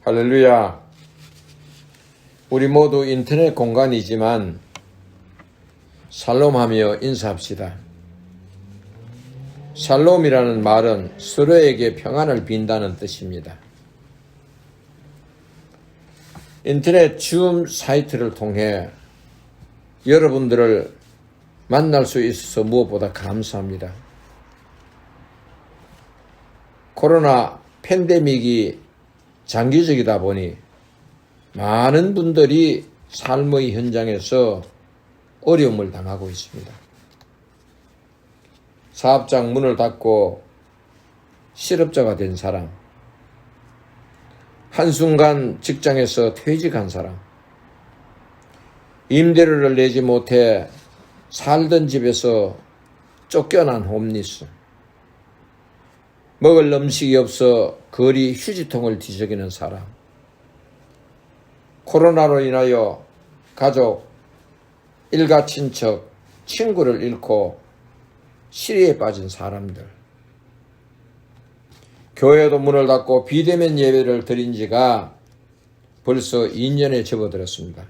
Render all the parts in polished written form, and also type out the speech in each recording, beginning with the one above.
할렐루야. 우리 모두 인터넷 공간이지만 샬롬하며 인사합시다. 샬롬이라는 말은 서로에게 평안을 빈다는 뜻입니다. 인터넷 줌 사이트를 통해 여러분들을 만날 수 있어서 무엇보다 감사합니다. 코로나 팬데믹이 장기적이다 보니 많은 분들이 삶의 현장에서 어려움을 당하고 있습니다. 사업장 문을 닫고 실업자가 된 사람, 한순간 직장에서 퇴직한 사람, 임대료를 내지 못해 살던 집에서 쫓겨난 홈리스, 먹을 음식이 없어 거리 휴지통을 뒤적이는 사람, 코로나로 인하여 가족, 일가 친척, 친구를 잃고 시리에 빠진 사람들, 교회도 문을 닫고 비대면 예배를 드린 지가 벌써 2년에 접어들었습니다.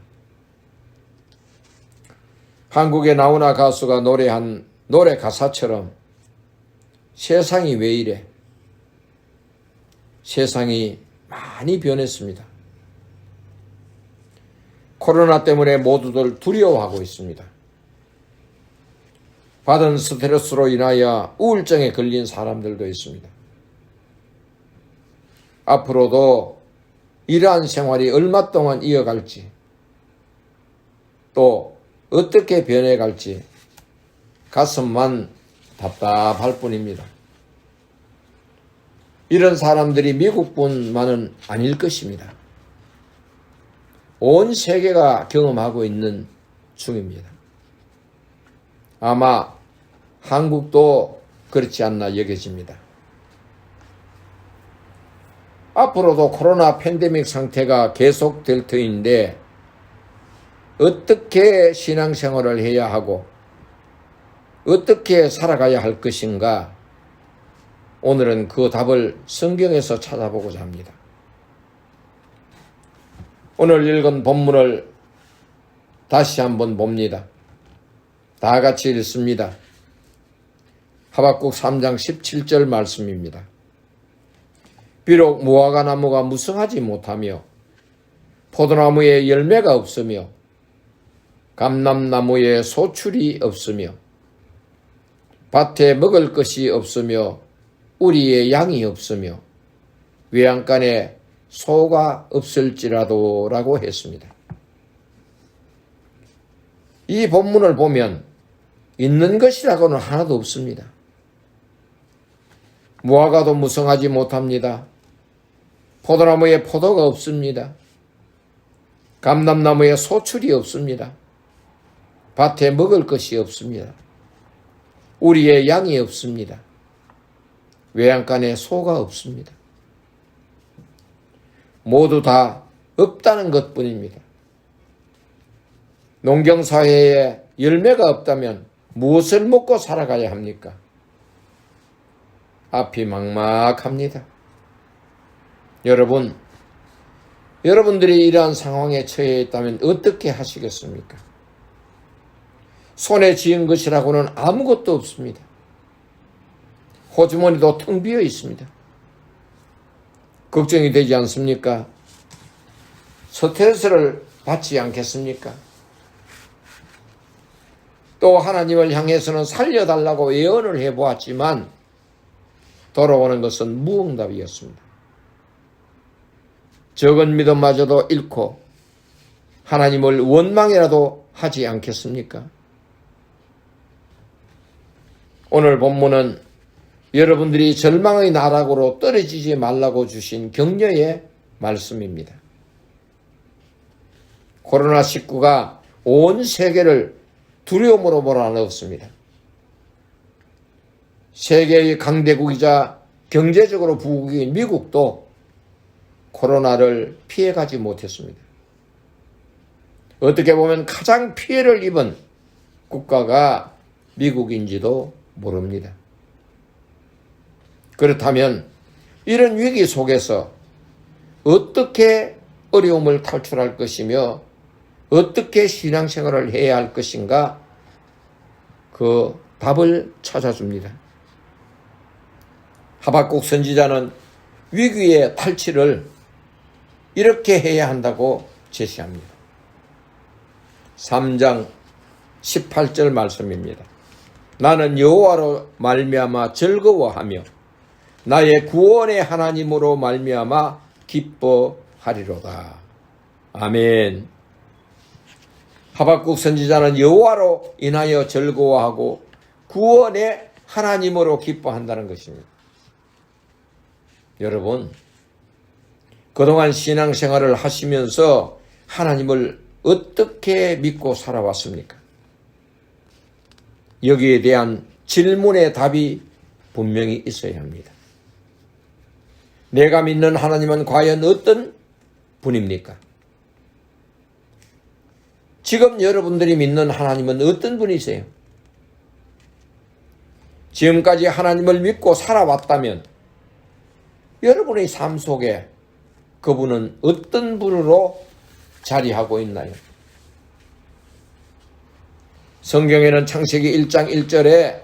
한국의 나훈아 가수가 노래한 노래 가사처럼 세상이 왜 이래? 세상이 많이 변했습니다. 코로나 때문에 모두들 두려워하고 있습니다. 받은 스트레스로 인하여 우울증에 걸린 사람들도 있습니다. 앞으로도 이러한 생활이 얼마 동안 이어갈지, 또 어떻게 변해갈지 가슴만 답답할 뿐입니다. 이런 사람들이 미국뿐만은 아닐 것입니다. 온 세계가 경험하고 있는 중입니다. 아마 한국도 그렇지 않나 여겨집니다. 앞으로도 코로나 팬데믹 상태가 계속될 터인데 어떻게 신앙생활을 해야 하고 어떻게 살아가야 할 것인가, 오늘은 그 답을 성경에서 찾아보고자 합니다. 오늘 읽은 본문을 다시 한번 봅니다. 다 같이 읽습니다. 하박국 3장 17절 말씀입니다. 비록 무화과 나무가 무성하지 못하며 포도나무에 열매가 없으며 감람나무에 소출이 없으며 밭에 먹을 것이 없으며 우리의 양이 없으며 외양간에 소가 없을지라도 라고 했습니다. 이 본문을 보면 있는 것이라고는 하나도 없습니다. 무화과도 무성하지 못합니다. 포도나무에 포도가 없습니다. 감람나무에 소출이 없습니다. 밭에 먹을 것이 없습니다. 우리의 양이 없습니다. 외양간에 소가 없습니다. 모두 다 없다는 것뿐입니다. 농경사회에 열매가 없다면 무엇을 먹고 살아가야 합니까? 앞이 막막합니다. 여러분들이 이러한 상황에 처해 있다면 어떻게 하시겠습니까? 손에 쥐은 것이라고는 아무것도 없습니다. 호주머니도 텅 비어 있습니다. 걱정이 되지 않습니까? 스트레스를 받지 않겠습니까? 또 하나님을 향해서는 살려달라고 예언을 해보았지만 돌아오는 것은 무응답이었습니다. 적은 믿음마저도 잃고 하나님을 원망이라도 하지 않겠습니까? 오늘 본문은 여러분들이 절망의 나락으로 떨어지지 말라고 주신 격려의 말씀입니다. 코로나19가 온 세계를 두려움으로 몰아넣었습니다. 세계의 강대국이자 경제적으로 부국인 미국도 코로나를 피해가지 못했습니다. 어떻게 보면 가장 피해를 입은 국가가 미국인지도 모릅니다. 그렇다면 이런 위기 속에서 어떻게 어려움을 탈출할 것이며 어떻게 신앙생활을 해야 할 것인가 그 답을 찾아줍니다. 하박국 선지자는 위기의 탈출을 이렇게 해야 한다고 제시합니다. 3장 18절 말씀입니다. 나는 여호와로 말미암아 즐거워하며 나의 구원의 하나님으로 말미암아 기뻐하리로다. 아멘. 하박국 선지자는 여호와로 인하여 즐거워하고 구원의 하나님으로 기뻐한다는 것입니다. 여러분, 그동안 신앙생활을 하시면서 하나님을 어떻게 믿고 살아왔습니까? 여기에 대한 질문의 답이 분명히 있어야 합니다. 내가 믿는 하나님은 과연 어떤 분입니까? 지금 여러분들이 믿는 하나님은 어떤 분이세요? 지금까지 하나님을 믿고 살아왔다면 여러분의 삶 속에 그분은 어떤 분으로 자리하고 있나요? 성경에는 창세기 1장 1절에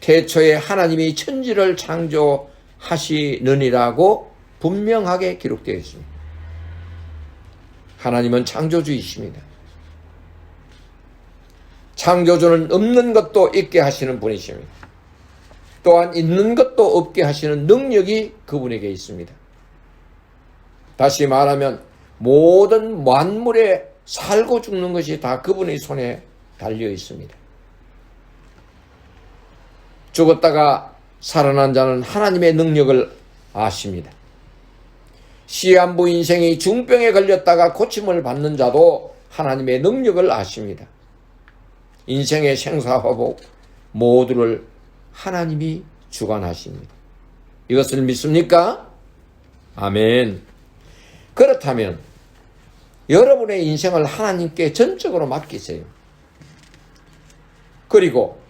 태초에 하나님이 천지를 창조하시느니라고 분명하게 기록되어 있습니다. 하나님은 창조주이십니다. 창조주는 없는 것도 있게 하시는 분이십니다. 또한 있는 것도 없게 하시는 능력이 그분에게 있습니다. 다시 말하면 모든 만물에 살고 죽는 것이 다 그분의 손에 달려 있습니다. 죽었다가 살아난 자는 하나님의 능력을 아십니다. 시한부 인생이 중병에 걸렸다가 고침을 받는 자도 하나님의 능력을 아십니다. 인생의 생사화복 모두를 하나님이 주관하십니다. 이것을 믿습니까? 아멘. 그렇다면 여러분의 인생을 하나님께 전적으로 맡기세요. 그리고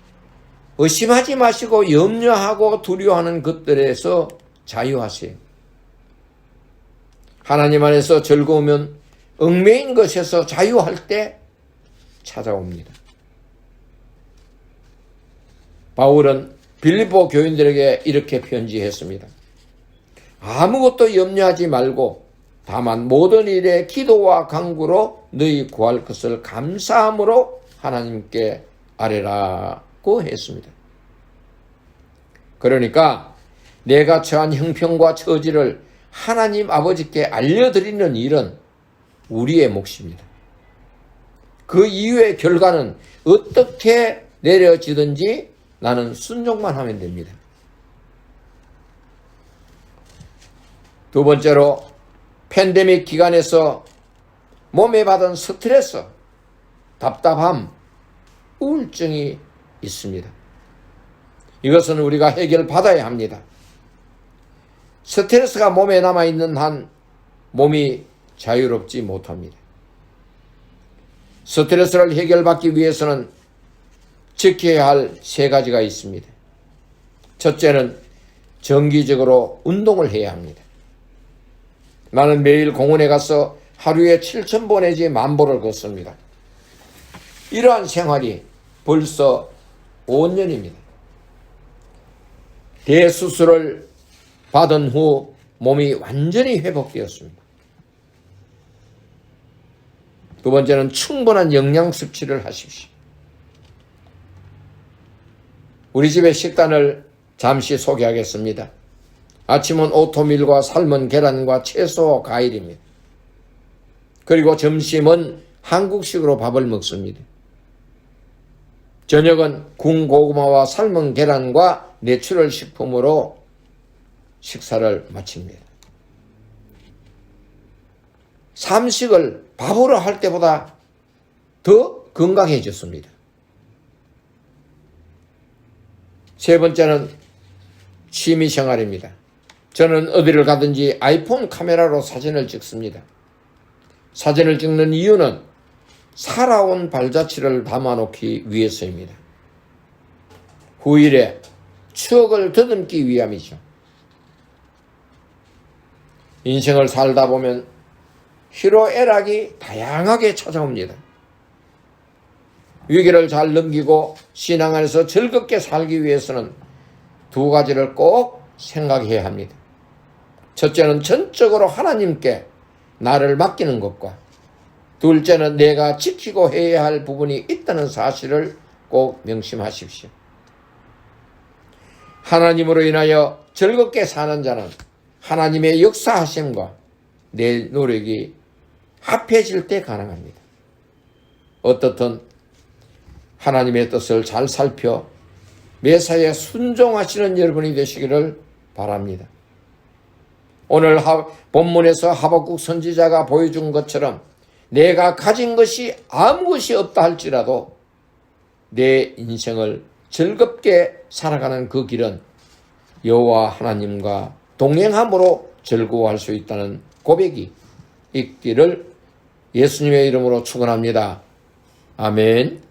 의심하지 마시고 염려하고 두려워하는 것들에서 자유하세요. 하나님 안에서 즐거우면 얽매인 것에서 자유할 때 찾아옵니다. 바울은 빌립보 교인들에게 이렇게 편지했습니다. 아무것도 염려하지 말고 다만 모든 일에 기도와 간구로 너희 구할 것을 감사함으로 하나님께 아뢰라고 했습니다. 그러니까 내가 처한 형편과 처지를 하나님 아버지께 알려드리는 일은 우리의 몫입니다. 그 이후의 결과는 어떻게 내려지든지 나는 순종만 하면 됩니다. 두 번째로 팬데믹 기간에서 몸에 받은 스트레스, 답답함, 우울증이 있습니다. 이것은 우리가 해결받아야 합니다. 스트레스가 몸에 남아있는 한 몸이 자유롭지 못합니다. 스트레스를 해결받기 위해서는 지켜야 할 세 가지가 있습니다. 첫째는 정기적으로 운동을 해야 합니다. 나는 매일 공원에 가서 하루에 7,000보 내지 10,000보를 걷습니다. 이러한 생활이 벌써 5년입니다. 대수술을 받은 후 몸이 완전히 회복되었습니다. 두 번째는 충분한 영양 섭취를 하십시오. 우리 집의 식단을 잠시 소개하겠습니다. 아침은 오트밀과 삶은 계란과 채소, 과일입니다. 그리고 점심은 한국식으로 밥을 먹습니다. 저녁은 구운 고구마와 삶은 계란과 내추럴 식품으로 식사를 마칩니다. 삼식을 밥으로 할 때보다 더 건강해졌습니다. 세 번째는 취미생활입니다. 저는 어디를 가든지 아이폰 카메라로 사진을 찍습니다. 사진을 찍는 이유는 살아온 발자취를 담아놓기 위해서입니다. 후일에 추억을 더듬기 위함이죠. 인생을 살다 보면 희로애락이 다양하게 찾아옵니다. 위기를 잘 넘기고 신앙 안에서 즐겁게 살기 위해서는 두 가지를 꼭 생각해야 합니다. 첫째는 전적으로 하나님께 나를 맡기는 것과 둘째는 내가 지키고 해야 할 부분이 있다는 사실을 꼭 명심하십시오. 하나님으로 인하여 즐겁게 사는 자는 하나님의 역사하심과 내 노력이 합해질 때 가능합니다. 어떻든 하나님의 뜻을 잘 살펴 매사에 순종하시는 여러분이 되시기를 바랍니다. 오늘 본문에서 하박국 선지자가 보여준 것처럼 내가 가진 것이 아무것이 없다 할지라도 내 인생을 즐겁게 살아가는 그 길은 여호와 하나님과 동행함으로 즐거워할 수 있다는 고백이 있기를 예수님의 이름으로 축원합니다. 아멘.